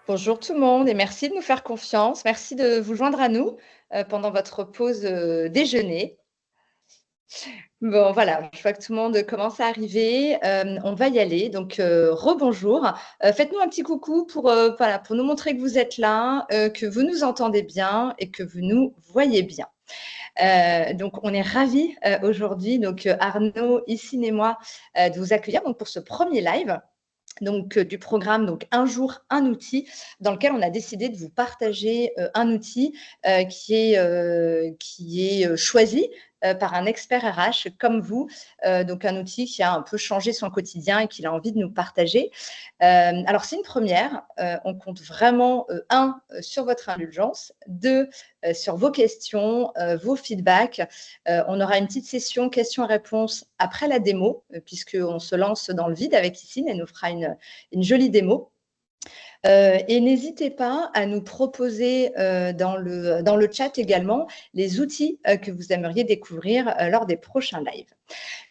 Bonjour tout le monde et merci de nous faire confiance. Merci de vous joindre à nous pendant votre pause déjeuner. Bon, voilà, je vois que tout le monde commence à arriver. On va y aller. Donc, rebonjour. Faites-nous un petit coucou voilà, pour nous montrer que vous êtes là, que vous nous entendez bien et que vous nous voyez bien. Donc, on est ravis aujourd'hui, donc Arnaud, Issine et moi, de vous accueillir donc, pour ce premier live. Donc, du programme donc un jour, un outil, dans lequel on a décidé de vous partager un outil qui est choisi par un expert RH comme vous, donc un outil qui a un peu changé son quotidien et qu'il a envie de nous partager. Alors, c'est une première. On compte vraiment, sur votre indulgence, deux, sur vos questions, vos feedbacks. On aura une petite session questions-réponses après la démo, puisqu'on se lance dans le vide avec Issine. Elle nous fera une jolie démo. Et n'hésitez pas à nous proposer dans le chat également les outils que vous aimeriez découvrir lors des prochains lives.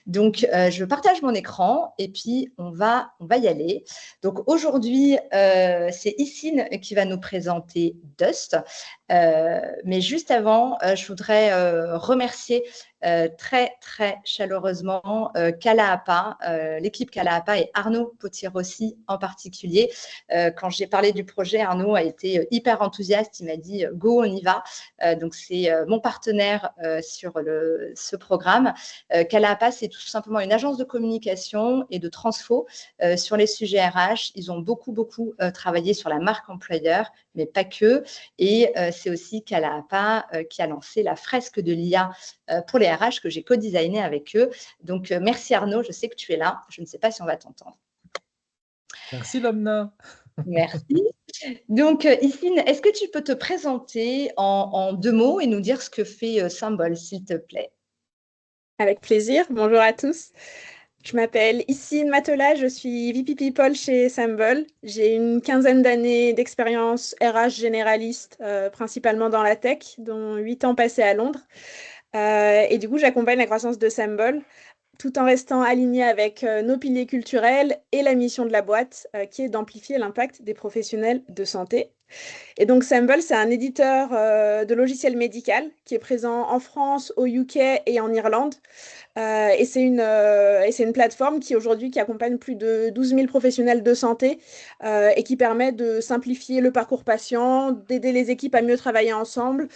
Donc, je partage mon écran et puis on va y aller. Donc, aujourd'hui, c'est Issine qui va nous présenter Dust. Mais juste avant, je voudrais remercier très, très chaleureusement Kalaapa, l'équipe Kalaapa et Arnaud Potier-Rossi en particulier. Quand j'ai parlé du projet, Arnaud a été hyper enthousiaste. Il m'a dit « Go, on y va ». Donc, c'est mon partenaire sur ce programme. Kalaapa, c'est tout simplement une agence de communication et de transfo sur les sujets RH. Ils ont beaucoup travaillé sur la marque employeur, mais pas que. Et c'est aussi Kalaapa qui a lancé la fresque de l'IA pour les RH que j'ai co-designé avec eux. Donc, merci Arnaud, je sais que tu es là. Je ne sais pas si on va t'entendre. Merci Lomna. Merci. Donc, Issine, est-ce que tu peux te présenter en 2 mots et nous dire ce que fait Symbol, s'il te plaît? Avec plaisir. Bonjour à tous. Je m'appelle Issine Matelas, je suis VP People chez Symbol. J'ai une quinzaine d'années d'expérience RH généraliste, principalement dans la tech, dont 8 ans passés à Londres. Et du coup, j'accompagne la croissance de Symbol tout en restant aligné avec nos piliers culturels et la mission de la boîte, qui est d'amplifier l'impact des professionnels de santé. Et donc, Symbol, c'est un éditeur de logiciels médical qui est présent en France, au UK et en Irlande. Et c'est une plateforme qui aujourd'hui qui accompagne plus de 12 000 professionnels de santé et qui permet de simplifier le parcours patient, d'aider les équipes à mieux travailler ensemble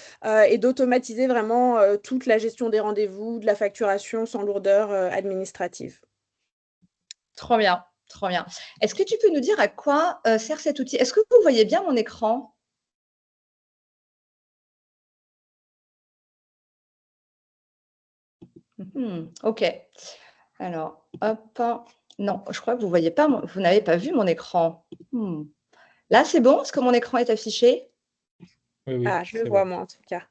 et d'automatiser vraiment toute la gestion des rendez-vous, de la facturation sans lourdeur administrative. Trop bien, trop bien. Est-ce que tu peux nous dire à quoi sert cet outil? Est-ce que vous voyez bien mon écran? Ok. Alors, hop. Non, je crois que vous voyez pas, vous n'avez pas vu mon écran. Là, c'est bon? Est-ce que mon écran est affiché? Oui, Ah, je le c'est vois bon. moi en tout cas.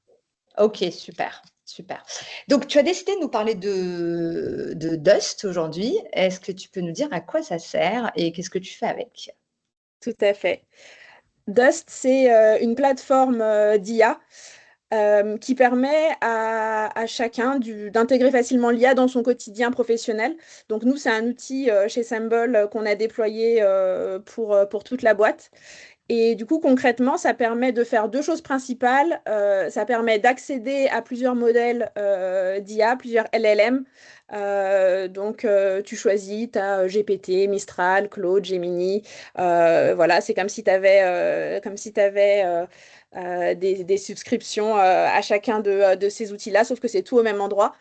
Ok, super, super. Donc, tu as décidé de nous parler de Dust aujourd'hui. Est-ce que tu peux nous dire à quoi ça sert et qu'est-ce que tu fais avec? Tout à fait. Dust, c'est une plateforme d'IA qui permet à chacun d'intégrer facilement l'IA dans son quotidien professionnel. Donc nous, c'est un outil chez Symbol qu'on a déployé pour toute la boîte. Et du coup, concrètement, ça permet de faire deux choses principales. Ça permet d'accéder à plusieurs modèles d'IA, plusieurs LLM. Donc, tu choisis, tu as GPT, Mistral, Claude, Gemini. Voilà, c'est comme si tu avais, des subscriptions à chacun de ces outils-là, sauf que c'est tout au même endroit.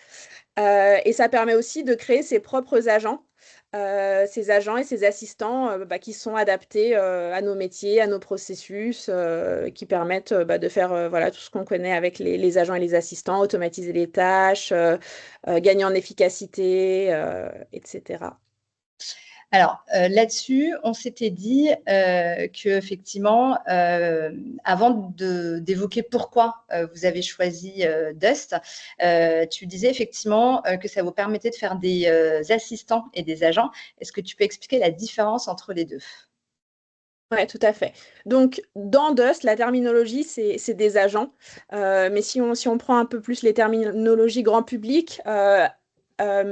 Et ça permet aussi de créer ses propres agents. Ces agents et ces assistants qui sont adaptés à nos métiers, à nos processus, qui permettent de faire voilà, tout ce qu'on connaît avec les agents et les assistants, automatiser les tâches, gagner en efficacité, etc. Alors, là-dessus, on s'était dit qu'effectivement, avant d'évoquer pourquoi vous avez choisi Dust, tu disais effectivement que ça vous permettait de faire des assistants et des agents. Est-ce que tu peux expliquer la différence entre les deux? Oui, tout à fait. Donc, dans Dust, la terminologie, c'est des agents. Mais si on prend un peu plus les terminologies grand public,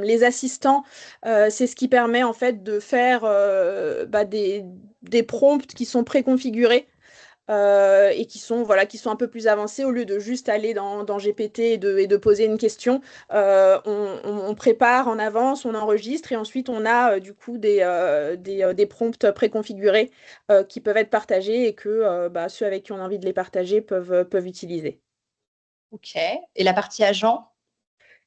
les assistants, c'est ce qui permet en fait de faire des prompts qui sont préconfigurés. et qui sont un peu plus avancés. Au lieu de juste aller dans GPT et de poser une question, on prépare en avance, on enregistre et ensuite on a du coup des prompts préconfigurés qui peuvent être partagés et que ceux avec qui on a envie de les partager peuvent utiliser. OK. Et la partie agent?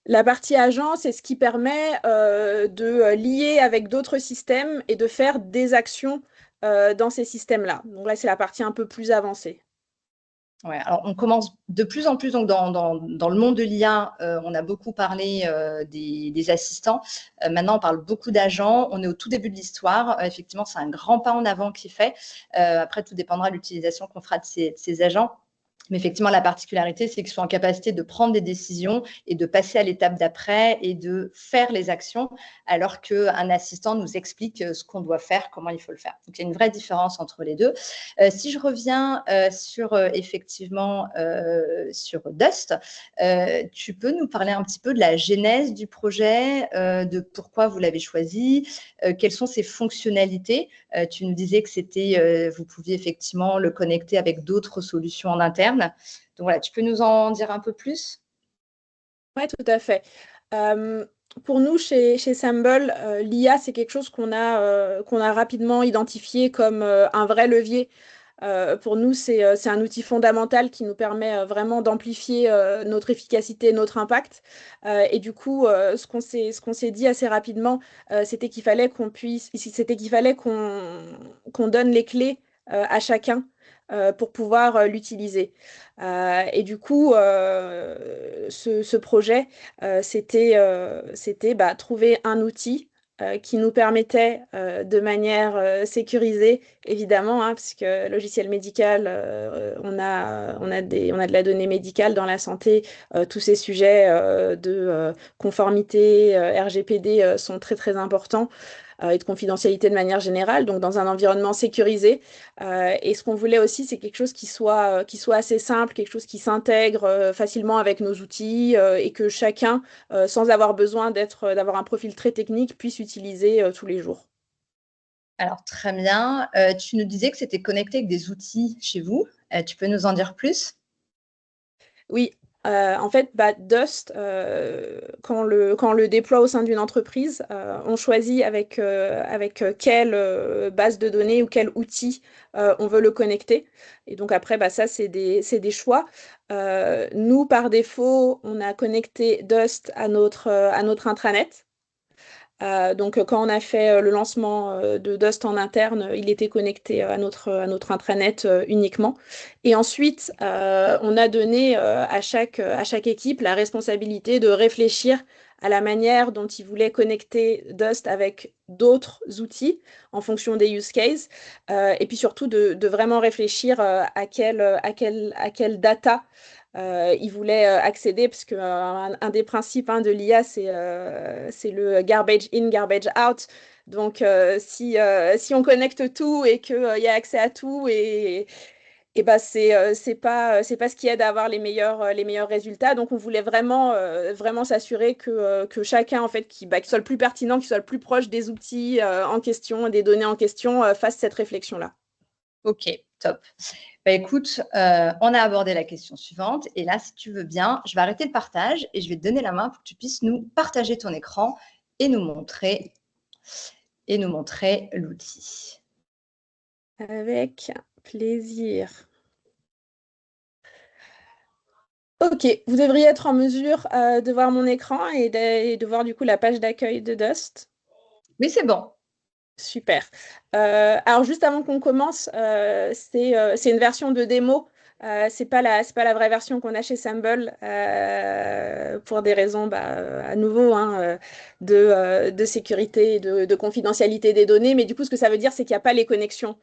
La partie agent, c'est ce qui permet de lier avec d'autres systèmes et de faire des actions dans ces systèmes-là. Donc là, c'est la partie un peu plus avancée. Ouais, alors on commence de plus en plus donc dans le monde de l'IA, on a beaucoup parlé des assistants. Maintenant, on parle beaucoup d'agents. On est au tout début de l'histoire. Effectivement, c'est un grand pas en avant qui est fait. Après, tout dépendra de l'utilisation qu'on fera de ces agents. Mais effectivement, la particularité, c'est qu'ils sont en capacité de prendre des décisions et de passer à l'étape d'après et de faire les actions, alors qu'un assistant nous explique ce qu'on doit faire, comment il faut le faire. Donc, il y a une vraie différence entre les deux. Si je reviens sur effectivement sur Dust, tu peux nous parler un petit peu de la genèse du projet, de pourquoi vous l'avez choisi, quelles sont ses fonctionnalités. Tu nous disais que c'était, vous pouviez effectivement le connecter avec d'autres solutions en interne. Donc voilà, tu peux nous en dire un peu plus? Oui, tout à fait. Pour nous, chez Semble, l'IA, c'est quelque chose qu'on a rapidement identifié comme un vrai levier. Pour nous, c'est un outil fondamental qui nous permet vraiment d'amplifier notre efficacité, notre impact. Et du coup, ce qu'on s'est dit assez rapidement, c'était qu'il fallait qu'on donne les clés à chacun pour pouvoir l'utiliser. Et du coup, ce projet, c'était trouver un outil qui nous permettait de manière sécurisée, évidemment, hein, parce que logiciel médical, on a de la donnée médicale dans la santé. Tous ces sujets de conformité RGPD sont très très importants et de confidentialité de manière générale, donc dans un environnement sécurisé. Et ce qu'on voulait aussi, c'est quelque chose qui soit assez simple, quelque chose qui s'intègre facilement avec nos outils et que chacun, sans avoir besoin d'avoir un profil très technique, puisse utiliser tous les jours. Alors, très bien. Tu nous disais que c'était connecté avec des outils chez vous. Tu peux nous en dire plus? Oui, en fait, Dust, quand on le déploie au sein d'une entreprise, on choisit avec quelle base de données ou quel outil on veut le connecter. Et donc après, ça, c'est des choix. Nous, par défaut, on a connecté Dust à notre intranet. Donc, quand on a fait le lancement de Dust en interne, il était connecté à notre intranet uniquement. Et ensuite, on a donné à chaque équipe la responsabilité de réfléchir à la manière dont ils voulaient connecter Dust avec d'autres outils en fonction des use cases. Et puis surtout, de vraiment réfléchir à quelle data ils voulaient accéder, parce que un des principes hein, de l'IA, c'est le garbage in, garbage out. Donc, si on connecte tout et qu'il y a accès à tout, et c'est pas ce qui aide à avoir les meilleurs résultats. Donc, on voulait vraiment s'assurer que chacun, en fait, qui soit le plus pertinent, qui soit le plus proche des outils en question, des données en question, fasse cette réflexion-là. Ok, top. Écoute, on a abordé la question suivante. Et là, si tu veux bien, je vais arrêter le partage et je vais te donner la main pour que tu puisses nous partager ton écran et nous montrer l'outil. Avec plaisir. Ok, vous devriez être en mesure de voir mon écran et de voir du coup la page d'accueil de Dust. Oui, c'est bon. Super. Alors juste avant qu'on commence, c'est une version de démo. C'est pas la vraie version qu'on a chez Samble pour des raisons à nouveau hein, de sécurité et de confidentialité des données. Mais du coup, ce que ça veut dire, c'est qu'il n'y a pas les connexions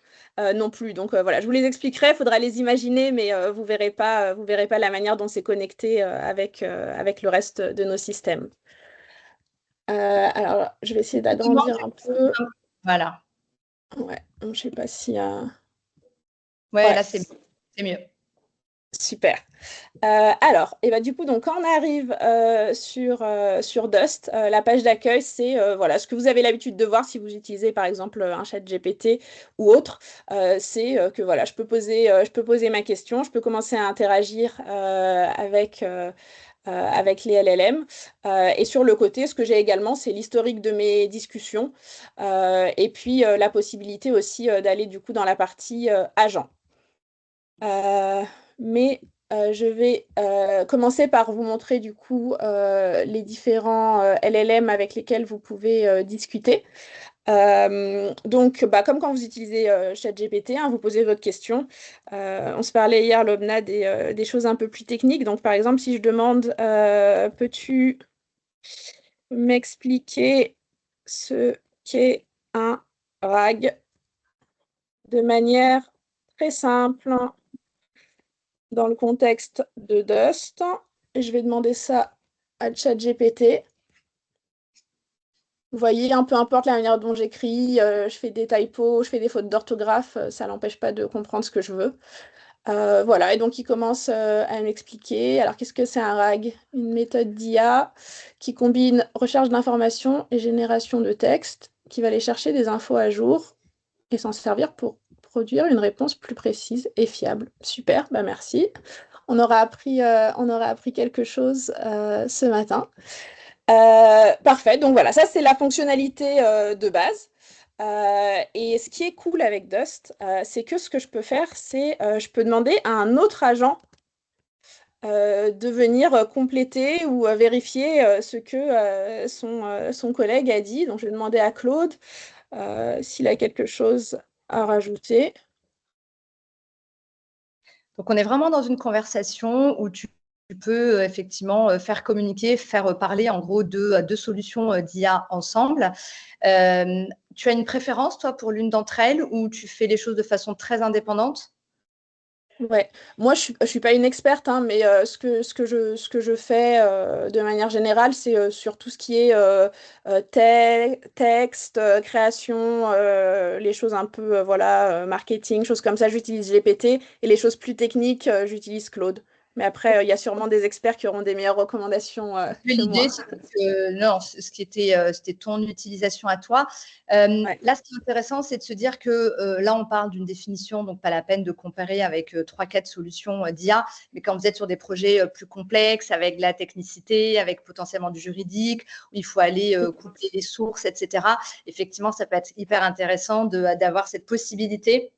non plus. Donc voilà, je vous les expliquerai, il faudra les imaginer, mais vous verrez pas la manière dont c'est connecté avec le reste de nos systèmes. Alors, je vais essayer d'agrandir un peu. Voilà. Ouais, je sais pas si. Ouais, Ouais, là, c'est mieux. Super. Alors, et ben, du coup, donc, quand on arrive sur Dust, la page d'accueil, c'est voilà, ce que vous avez l'habitude de voir si vous utilisez par exemple un chat GPT ou autre. C'est que voilà, je peux poser ma question, je peux commencer à interagir avec les LLM. Et sur le côté, ce que j'ai également, c'est l'historique de mes discussions et puis la possibilité aussi d'aller du coup dans la partie agent. Euh, mais je vais commencer par vous montrer du coup les différents LLM avec lesquels vous pouvez discuter. Donc, bah, comme quand vous utilisez ChatGPT, hein, vous posez votre question. On se parlait hier, Lobna, des choses un peu plus techniques. Donc, par exemple, si je demande, peux-tu m'expliquer ce qu'est un RAG de manière très simple dans le contexte de Dust. Je vais demander ça à ChatGPT. Vous voyez, peu importe la manière dont j'écris, je fais des typos, je fais des fautes d'orthographe, ça n'empêche pas de comprendre ce que je veux. Voilà, et donc il commence à m'expliquer. Alors, qu'est-ce que c'est un RAG? Une méthode d'IA qui combine recherche d'informations et génération de texte, qui va aller chercher des infos à jour et s'en servir pour produire une réponse plus précise et fiable. Super, bah merci. On aura appris quelque chose ce matin. Parfait, donc voilà, ça c'est la fonctionnalité de base. Et ce qui est cool avec Dust, c'est que ce que je peux faire, c'est je peux demander à un autre agent de venir compléter ou vérifier ce que son collègue a dit. Donc je vais demander à Claude s'il a quelque chose à rajouter. Donc, on est vraiment dans une conversation où tu peux effectivement faire communiquer, faire parler en gros deux solutions d'IA ensemble. Tu as une préférence, toi, pour l'une d'entre elles ou tu fais les choses de façon très indépendante? Ouais, moi je suis pas une experte, hein, mais ce que je fais de manière générale, c'est sur tout ce qui est texte, création, les choses un peu voilà, marketing, choses comme ça, j'utilise GPT et les choses plus techniques, j'utilise Claude. Mais après, il y a sûrement des experts qui auront des meilleures recommandations que L'idée, moi. c'était que non, ce qui était, c'était ton utilisation à toi. Ouais. Là, ce qui est intéressant, c'est de se dire que là, on parle d'une définition, donc pas la peine de comparer avec 3-4 solutions d'IA, mais quand vous êtes sur des projets plus complexes, avec de la technicité, avec potentiellement du juridique, où il faut aller coupler les sources, etc., effectivement, ça peut être hyper intéressant d'avoir cette possibilité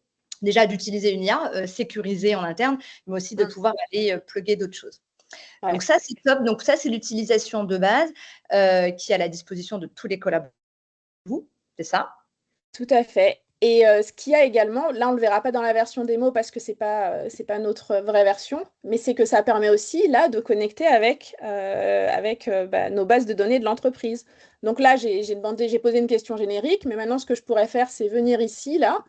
déjà d'utiliser une IA sécurisée en interne, mais aussi de pouvoir aller plugger d'autres choses. Ouais. Donc ça, c'est top. Donc ça, c'est l'utilisation de base qui est à la disposition de tous les collaborateurs. C'est ça? Tout à fait. Et ce qu'il y a également, là on ne le verra pas dans la version démo parce que c'est pas notre vraie version, mais c'est que ça permet aussi là de connecter avec bah, nos bases de données de l'entreprise. Donc là j'ai posé une question générique, mais maintenant ce que je pourrais faire c'est venir ici là,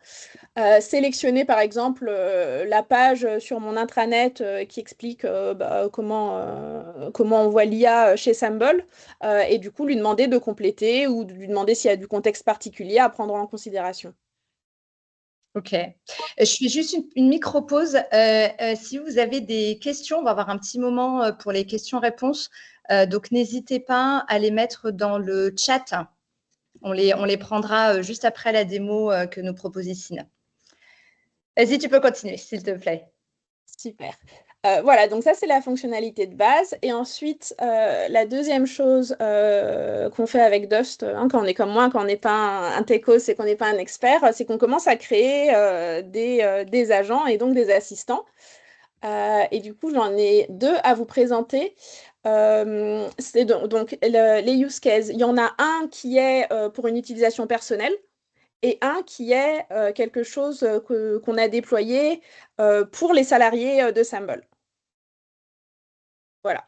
sélectionner par exemple la page sur mon intranet qui explique bah, comment on voit l'IA chez Samble et du coup lui demander de compléter ou de lui demander s'il y a du contexte particulier à prendre en considération. Ok. Je fais juste une micro-pause. Si vous avez des questions, on va avoir un petit moment pour les questions-réponses. Donc, n'hésitez pas à les mettre dans le chat. On les prendra juste après la démo que nous propose Issine. Vas-y, tu peux continuer, s'il te plaît. Super. Voilà, donc ça c'est la fonctionnalité de base. Et ensuite, la deuxième chose qu'on fait avec Dust, hein, quand on est comme moi, quand on n'est pas un techos et qu'on n'est pas un expert, c'est qu'on commence à créer des agents et donc des assistants. Et du coup, j'en ai deux à vous présenter. C'est donc les use cases. Il y en a un qui est pour une utilisation personnelle et un qui est quelque chose qu'on a déployé pour les salariés de Samble. Voilà.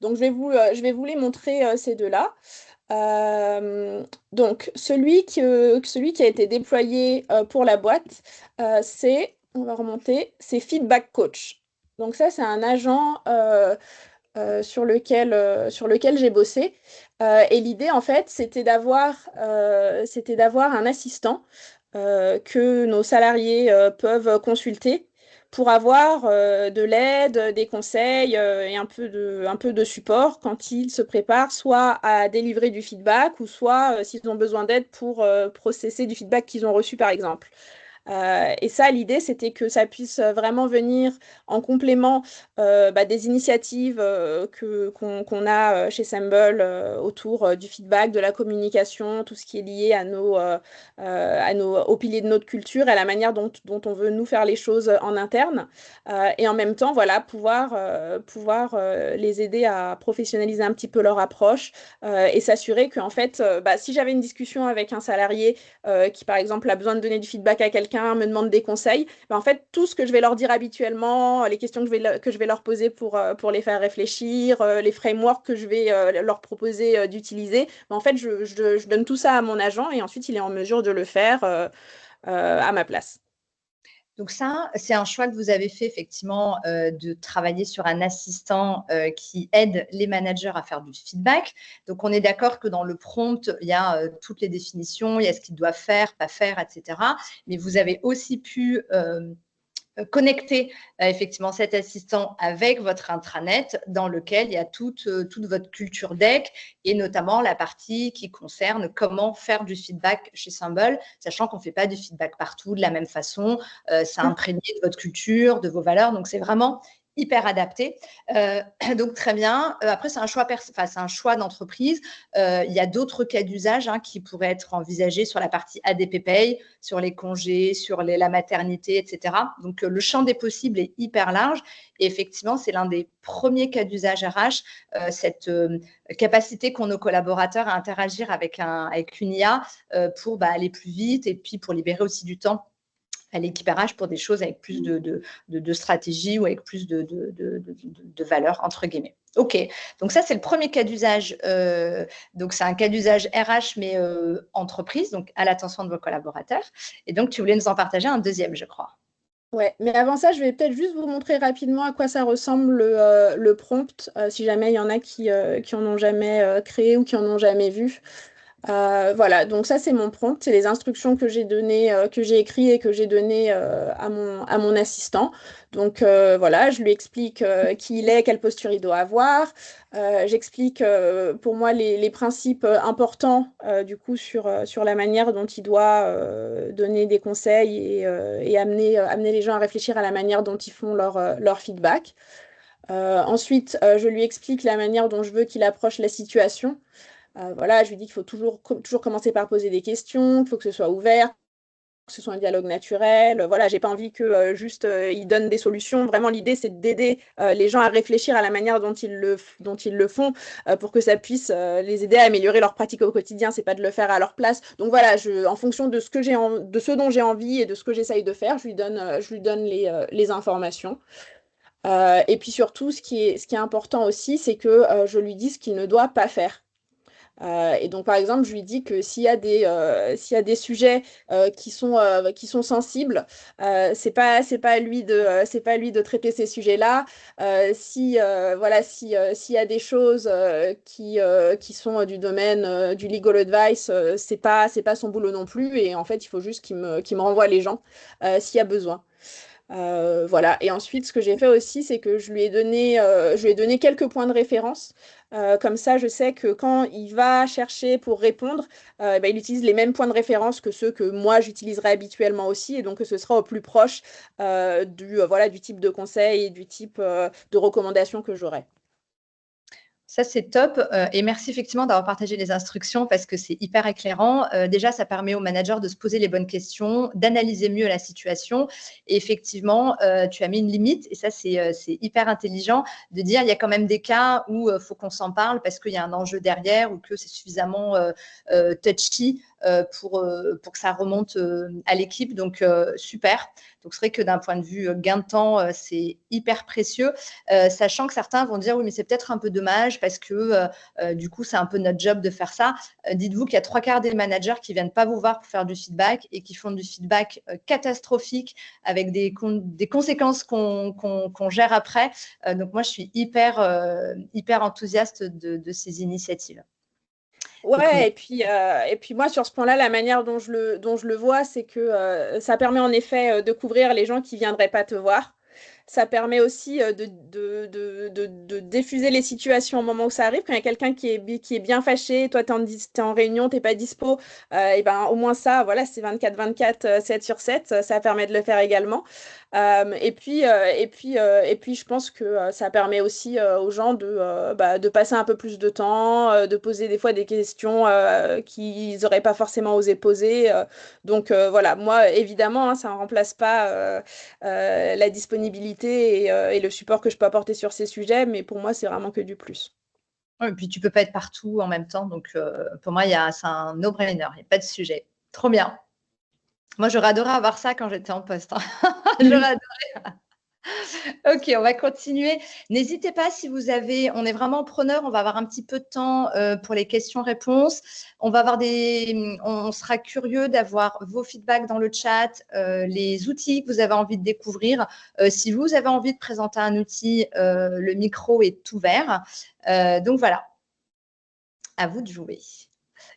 Donc, je vais vous les montrer ces deux-là. Donc, celui qui a été déployé pour la boîte, on va remonter, c'est Feedback Coach. Donc ça, c'est un agent sur lequel j'ai bossé. Et l'idée, en fait, c'était d'avoir un assistant que nos salariés peuvent consulter pour avoir de l'aide, des conseils et un peu de support quand ils se préparent soit à délivrer du feedback ou soit s'ils ont besoin d'aide pour processer du feedback qu'ils ont reçu, par exemple. Et ça, l'idée, c'était que ça puisse vraiment venir en complément des initiatives qu'on a chez Semble autour du feedback, de la communication, tout ce qui est lié aux piliers de notre culture et à la manière dont on veut nous faire les choses en interne. Et en même temps, voilà, pouvoir les aider à professionnaliser un petit peu leur approche et s'assurer qu'en fait, si j'avais une discussion avec un salarié qui, par exemple, a besoin de donner du feedback à quelqu'un, me demande des conseils, en fait, tout ce que je vais leur dire habituellement, les questions que je vais leur poser pour les faire réfléchir, les frameworks que je vais leur proposer d'utiliser, en fait, je donne tout ça à mon agent et ensuite, il est en mesure de le faire à ma place. Donc ça, c'est un choix que vous avez fait effectivement de travailler sur un assistant qui aide les managers à faire du feedback. Donc on est d'accord que dans le prompt, il y a toutes les définitions, il y a ce qu'ils doivent faire, pas faire, etc. Mais vous avez aussi pu connecter effectivement cet assistant avec votre intranet dans lequel il y a toute votre culture deck et notamment la partie qui concerne comment faire du feedback chez Symbol, sachant qu'on ne fait pas du feedback partout de la même façon, c'est imprégné de votre culture, de vos valeurs, donc c'est vraiment hyper adapté. Donc, très bien. Après, c'est un choix d'entreprise. Il y a d'autres cas d'usage qui pourraient être envisagés sur la partie ADP Pay, sur les congés, sur la maternité, etc. Donc, le champ des possibles est hyper large. Et effectivement, c'est l'un des premiers cas d'usage RH, cette capacité qu'ont nos collaborateurs à interagir avec une IA pour aller plus vite et puis pour libérer aussi du temps à l'équipe RH pour des choses avec plus de stratégie ou avec plus de valeur, entre guillemets. OK, donc ça, c'est le premier cas d'usage. Donc, c'est un cas d'usage RH, mais entreprise, donc à l'attention de vos collaborateurs. Et donc, tu voulais nous en partager un deuxième, je crois. Ouais, mais avant ça, je vais peut-être juste vous montrer rapidement à quoi ça ressemble le prompt, si jamais il y en a qui en ont jamais créé ou qui en ont jamais vu. Voilà, donc ça c'est mon prompt, c'est les instructions que j'ai données, que j'ai écrites et que j'ai données à mon assistant. Donc voilà, je lui explique qui il est, quelle posture il doit avoir. J'explique pour moi les principes importants du coup sur la manière dont il doit donner des conseils et amener les gens à réfléchir à la manière dont ils font leur feedback. Ensuite, je lui explique la manière dont je veux qu'il approche la situation. Voilà, je lui dis qu'il faut toujours commencer par poser des questions, qu'il faut que ce soit ouvert, que ce soit un dialogue naturel. Voilà, j'ai pas envie que juste ils donnent des solutions. Vraiment, l'idée, c'est d'aider les gens à réfléchir à la manière dont ils le font pour que ça puisse les aider à améliorer leur pratique au quotidien. C'est pas de le faire à leur place. Donc voilà, en fonction de ce dont j'ai envie et de ce que j'essaye de faire, je lui donne les informations. Et puis surtout, ce qui est important aussi, c'est que je lui dis ce qu'il ne doit pas faire. Et donc, par exemple, je lui dis que s'il y a des sujets qui sont sensibles, c'est pas à lui de traiter ces sujets-là. S'il y a des choses qui sont du domaine du legal advice, c'est pas son boulot non plus. Et en fait, il faut juste qu'il me renvoie les gens s'il y a besoin. Voilà. Et ensuite, ce que j'ai fait aussi, c'est que je lui ai donné quelques points de référence. Comme ça, je sais que quand il va chercher pour répondre, il utilise les mêmes points de référence que ceux que moi j'utiliserais habituellement aussi, et donc que ce sera au plus proche du type de conseil et du type de recommandation que j'aurai. Ça, c'est top. Et merci effectivement d'avoir partagé les instructions parce que c'est hyper éclairant. Déjà, ça permet au manager de se poser les bonnes questions, d'analyser mieux la situation. Et effectivement, tu as mis une limite et ça, c'est hyper intelligent de dire il y a quand même des cas où il faut qu'on s'en parle parce qu'il y a un enjeu derrière ou que c'est suffisamment touchy pour que ça remonte à l'équipe. Donc, super. Donc, c'est vrai que d'un point de vue gain de temps, c'est hyper précieux, sachant que certains vont dire oui, mais c'est peut-être un peu dommage parce que du coup, c'est un peu notre job de faire ça. Dites-vous qu'il y a 3/4 des managers qui ne viennent pas vous voir pour faire du feedback et qui font du feedback catastrophique avec des conséquences qu'on gère après. Donc, moi, je suis hyper enthousiaste de ces initiatives. Ouais, et puis moi, sur ce point-là, la manière dont je le vois, c'est que ça permet en effet de couvrir les gens qui ne viendraient pas te voir. ça permet aussi de diffuser les situations au moment où ça arrive. Quand il y a quelqu'un qui est bien fâché, toi, tu es en réunion, tu n'es pas dispo, et ben, au moins ça, voilà, c'est 24/24, 7 sur 7, ça permet de le faire également. Et puis, je pense que ça permet aussi aux gens de passer un peu plus de temps, de poser des fois des questions qu'ils n'auraient pas forcément osé poser. Donc voilà, moi, évidemment, hein, ça ne remplace pas la disponibilité et le support que je peux apporter sur ces sujets, mais pour moi, c'est vraiment que du plus. Et puis, tu ne peux pas être partout en même temps. Donc, pour moi, c'est un no-brainer. Il n'y a pas de sujet. Trop bien. Moi, j'aurais adoré avoir ça quand j'étais en poste. J'aurais adoré. Ok, on va continuer. N'hésitez pas si vous avez, on est vraiment preneur, on va avoir un petit peu de temps pour les questions-réponses. On sera curieux d'avoir vos feedbacks dans le chat, les outils que vous avez envie de découvrir. Si vous avez envie de présenter un outil, le micro est ouvert. Donc voilà, à vous de jouer.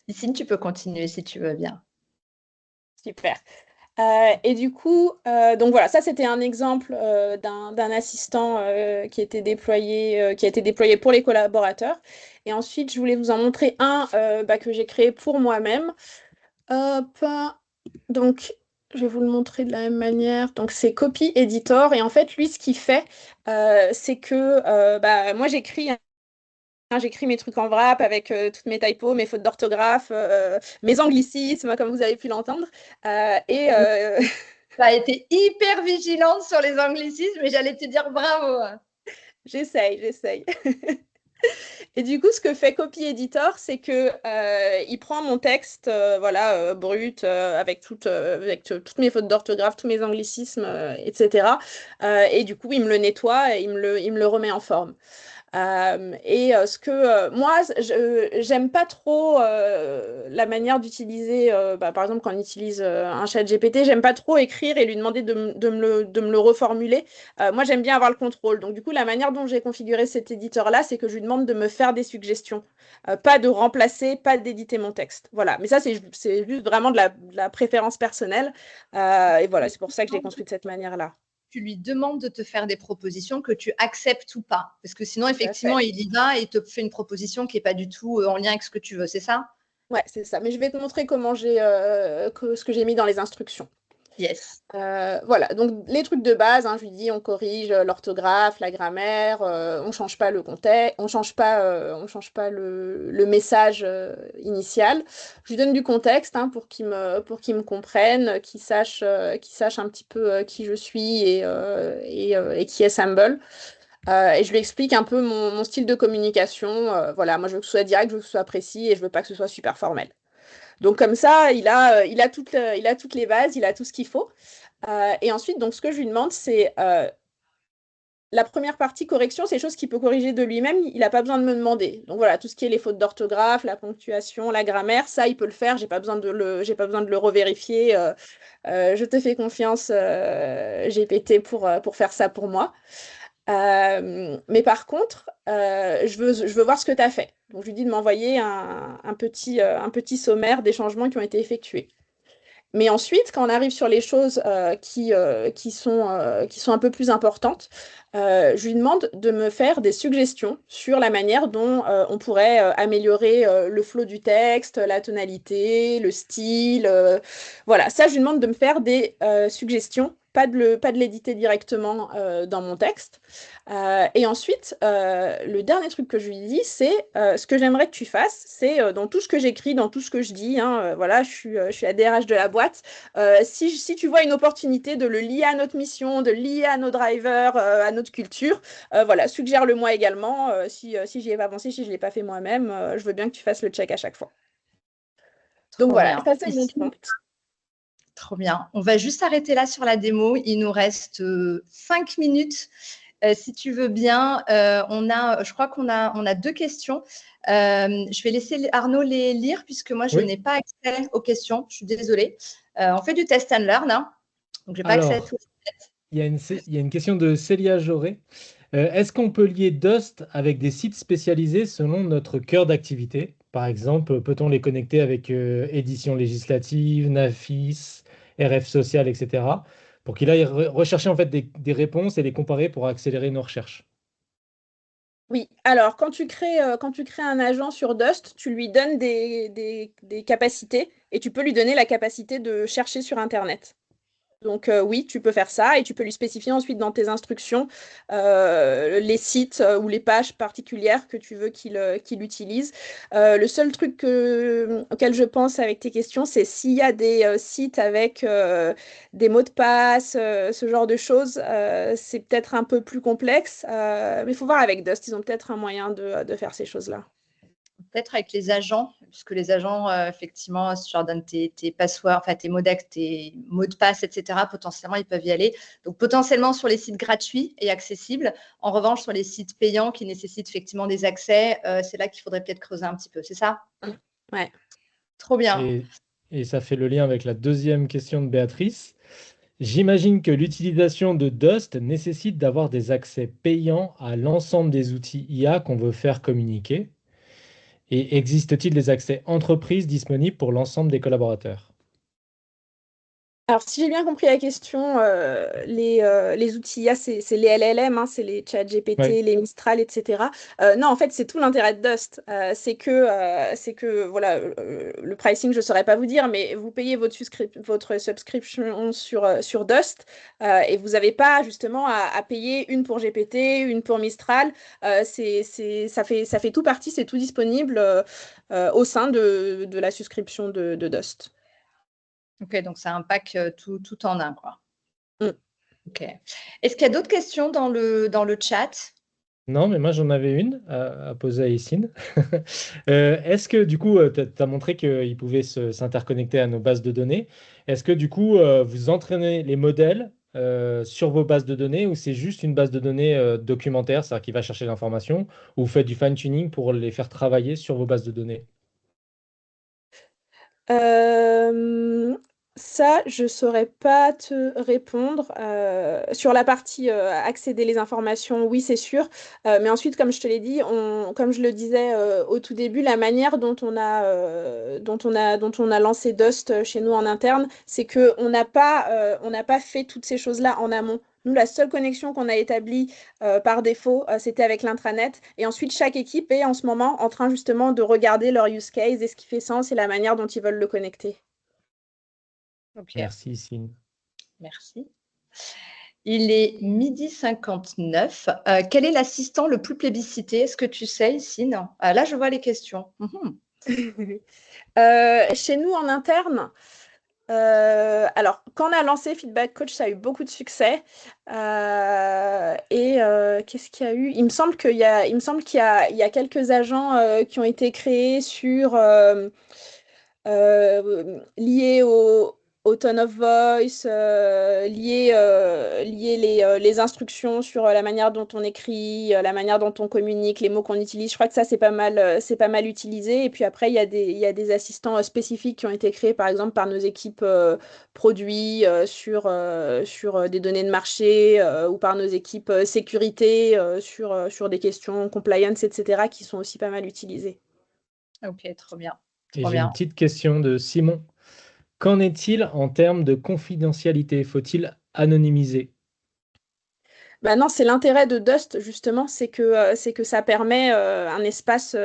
Issine, tu peux continuer si tu veux bien. Super. Et du coup, donc voilà, ça c'était un exemple d'un assistant qui a été déployé pour les collaborateurs. Et ensuite, je voulais vous en montrer un que j'ai créé pour moi-même. Hop, donc je vais vous le montrer de la même manière. Donc c'est Copy Editor. Et en fait, lui, ce qu'il fait, c'est que moi j'écris mes trucs en wrap avec toutes mes typos, mes fautes d'orthographe, mes anglicismes, comme vous avez pu l'entendre. Et Tu as été hyper vigilante sur les anglicismes, mais j'allais te dire bravo. j'essaye. Et du coup, ce que fait Copy Editor, c'est que il prend mon texte, brut, avec toutes mes fautes d'orthographe, tous mes anglicismes, etc. Et du coup, il me le nettoie et il me le remet en forme. Moi, j'aime pas trop la manière d'utiliser, par exemple, quand on utilise un chat GPT, j'aime pas trop écrire et lui demander de me le reformuler. Moi, j'aime bien avoir le contrôle. Donc, du coup, la manière dont j'ai configuré cet éditeur-là, c'est que je lui demande de me faire des suggestions, pas de remplacer, pas d'éditer mon texte. Voilà. Mais ça, c'est juste vraiment de la préférence personnelle. Et voilà, c'est pour ça que je l'ai construit de cette manière-là. Tu lui demandes de te faire des propositions que tu acceptes ou pas. Parce que sinon, effectivement, il y va et te fait une proposition qui n'est pas du tout en lien avec ce que tu veux, c'est ça? Ouais, c'est ça. Mais je vais te montrer comment ce que j'ai mis dans les instructions. Yes. Voilà, donc les trucs de base, hein, je lui dis on corrige l'orthographe, la grammaire, on change pas le contexte, on change pas le message initial. Je lui donne du contexte hein, pour qu'il me comprenne, qu'il sache un petit peu qui je suis et qui est Samble. Et je lui explique un peu mon style de communication. Voilà, moi je veux que ce soit direct, je veux que ce soit précis et je veux pas que ce soit super formel. Donc comme ça, il a toutes les bases, il a tout ce qu'il faut. Et ensuite, donc, ce que je lui demande, c'est la première partie correction, c'est des choses qu'il peut corriger de lui-même, il n'a pas besoin de me demander. Donc voilà, tout ce qui est les fautes d'orthographe, la ponctuation, la grammaire, ça, il peut le faire, j'ai pas besoin de le revérifier. Je te fais confiance, GPT, pour faire ça pour moi. Mais par contre, je veux voir ce que tu as fait. Donc je lui dis de m'envoyer un petit sommaire des changements qui ont été effectués. Mais ensuite, quand on arrive sur les choses qui sont un peu plus importantes, je lui demande de me faire des suggestions sur la manière dont on pourrait améliorer le flow du texte, la tonalité, le style. Voilà, ça, je lui demande de me faire des suggestions, pas de l'éditer directement dans mon texte. Et ensuite, le dernier truc que je lui dis, c'est ce que j'aimerais que tu fasses, c'est dans tout ce que j'écris, dans tout ce que je dis, hein, voilà, je suis la DRH de la boîte. Si tu vois une opportunité de le lier à notre mission, de le lier à nos drivers, à notre culture, voilà, suggère-le-moi également. Si j'y ai pas pensé, si je ne l'ai pas fait moi-même, je veux bien que tu fasses le check à chaque fois. Donc Trop voilà, bien. ça c'est mon prompt. Trop bien. On va juste arrêter là sur la démo. Il nous reste 5 minutes. Si tu veux bien, je crois qu'on a 2 questions. Je vais laisser Arnaud les lire puisque moi, je n'ai pas accès aux questions. Je suis désolée. On fait du test and learn, hein, donc je n'ai pas accès à tout. Il y a une question de Célia Jauré. Est-ce qu'on peut lier Dust avec des sites spécialisés selon notre cœur d'activité? Par exemple, peut-on les connecter avec Édition législative, NAFIS, RF Social, etc. pour qu'il aille rechercher en fait des réponses et les comparer pour accélérer nos recherches. Oui, alors quand tu crées un agent sur Dust, tu lui donnes des capacités et tu peux lui donner la capacité de chercher sur Internet. Donc oui, tu peux faire ça et tu peux lui spécifier ensuite dans tes instructions les sites ou les pages particulières que tu veux qu'il utilise. Le seul truc auquel je pense avec tes questions, c'est s'il y a des sites avec des mots de passe, ce genre de choses, c'est peut-être un peu plus complexe, mais il faut voir avec Dust, ils ont peut-être un moyen de faire ces choses-là. Peut-être avec les agents, puisque les agents, effectivement, si tu leur donnes tes passwords, enfin tes mots de passe, etc., potentiellement, ils peuvent y aller. Donc, potentiellement sur les sites gratuits et accessibles. En revanche, sur les sites payants qui nécessitent effectivement des accès, c'est là qu'il faudrait peut-être creuser un petit peu. C'est ça? Ouais. Trop bien. Et ça fait le lien avec la deuxième question de Béatrice. J'imagine que l'utilisation de Dust nécessite d'avoir des accès payants à l'ensemble des outils IA qu'on veut faire communiquer. Et existe-t-il des accès entreprises disponibles pour l'ensemble des collaborateurs? Alors, si j'ai bien compris la question, les outils IA, c'est les LLM, hein, c'est les ChatGPT, Oui, les Mistral, etc. Non, en fait, c'est tout l'intérêt de Dust. C'est que voilà, le pricing, je ne saurais pas vous dire, mais vous payez votre subscription sur Dust et vous n'avez pas justement à payer une pour GPT, une pour Mistral. Ça fait tout partie, c'est tout disponible au sein de la souscription de Dust. Ok, donc c'est un pack tout en un, quoi. Mm. Ok. Est-ce qu'il y a d'autres questions dans le chat? non, mais moi j'en avais une à poser à Yacine. Est-ce que du coup, tu as montré qu'ils pouvaient s'interconnecter à nos bases de données. Est-ce que du coup, vous entraînez les modèles sur vos bases de données ou c'est juste une base de données documentaire, c'est-à-dire qui va chercher l'information, ou vous faites du fine-tuning pour les faire travailler sur vos bases de données? Euh, Ça, je saurais pas te répondre. Sur la partie accéder les informations, oui, c'est sûr. Mais ensuite, comme je te l'ai dit, comme je le disais au tout début, la manière dont on a lancé Dust chez nous en interne, c'est que on n'a pas fait toutes ces choses-là en amont. Nous, la seule connexion qu'on a établie par défaut, c'était avec l'intranet. Et ensuite, chaque équipe est en ce moment en train justement de regarder leur use case et ce qui fait sens et la manière dont ils veulent le connecter. Ok, Merci, Yacine. merci. Il est 12h59. Quel est l'assistant le plus plébiscité? Est-ce que tu sais ici? Non. Là, je vois les questions. Mhm. Chez nous en interne, alors quand on a lancé Feedback Coach, ça a eu beaucoup de succès. Qu'est-ce qu'il y a eu? Il me semble qu'il y a quelques agents qui ont été créés liés au tone of voice, liés les instructions sur la manière dont on écrit, la manière dont on communique, les mots qu'on utilise. Je crois que ça, c'est pas mal utilisé. Et puis après, il y a des assistants spécifiques qui ont été créés, par exemple, par nos équipes produits sur des données de marché ou par nos équipes sécurité sur des questions compliance, etc., qui sont aussi pas mal utilisés. Ok, trop bien. Et Trop j'ai une bien. petite question de Simon. Qu'en est-il en termes de confidentialité? Faut-il anonymiser? Bah non, c'est l'intérêt de Dust, justement, c'est que ça permet un espace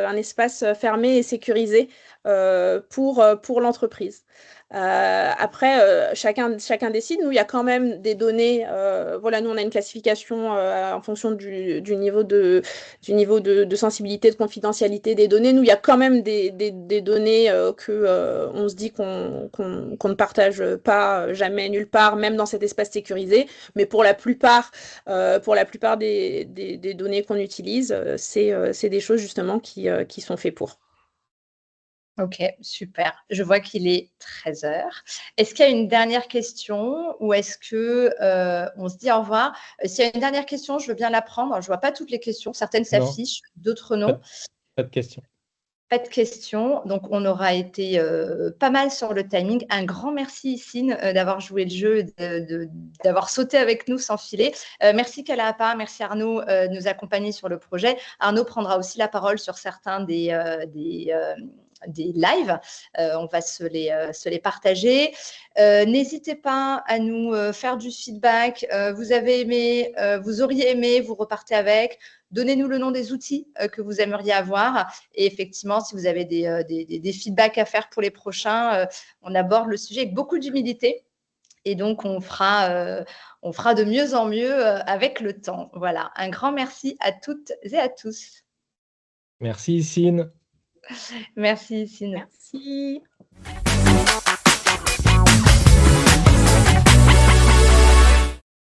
fermé et sécurisé pour l'entreprise. Après, chacun décide. Nous, il y a quand même des données. Voilà, nous, on a une classification en fonction du niveau de sensibilité, de confidentialité des données. Nous, il y a quand même des données on se dit qu'on ne partage pas jamais nulle part, même dans cet espace sécurisé. Mais pour la plupart des données qu'on utilise, c'est des choses justement qui sont faites pour. Ok, super. Je vois qu'il est 13h. Est-ce qu'il y a une dernière question ou est-ce que on se dit au revoir? S'il y a une dernière question, je veux bien la prendre. Je ne vois pas toutes les questions. Certaines Non, s'affichent, d'autres pas, non. de pas de question. Pas de questions. Donc, on aura été pas mal sur le timing. Un grand merci, Yacine, d'avoir joué le jeu, d'avoir sauté avec nous sans filer. Merci Kalahapa, merci Arnaud de nous accompagner sur le projet. Arnaud prendra aussi la parole sur certains lives. On va se les partager. N'hésitez pas à nous faire du feedback. Vous avez aimé, vous auriez aimé, vous repartez avec. Donnez-nous le nom des outils que vous aimeriez avoir. Et effectivement, si vous avez des feedbacks à faire pour les prochains, on aborde le sujet avec beaucoup d'humilité. Et donc, on fera de mieux en mieux avec le temps. Voilà, un grand merci à toutes et à tous. Merci, Issine. Merci, Sine. Merci.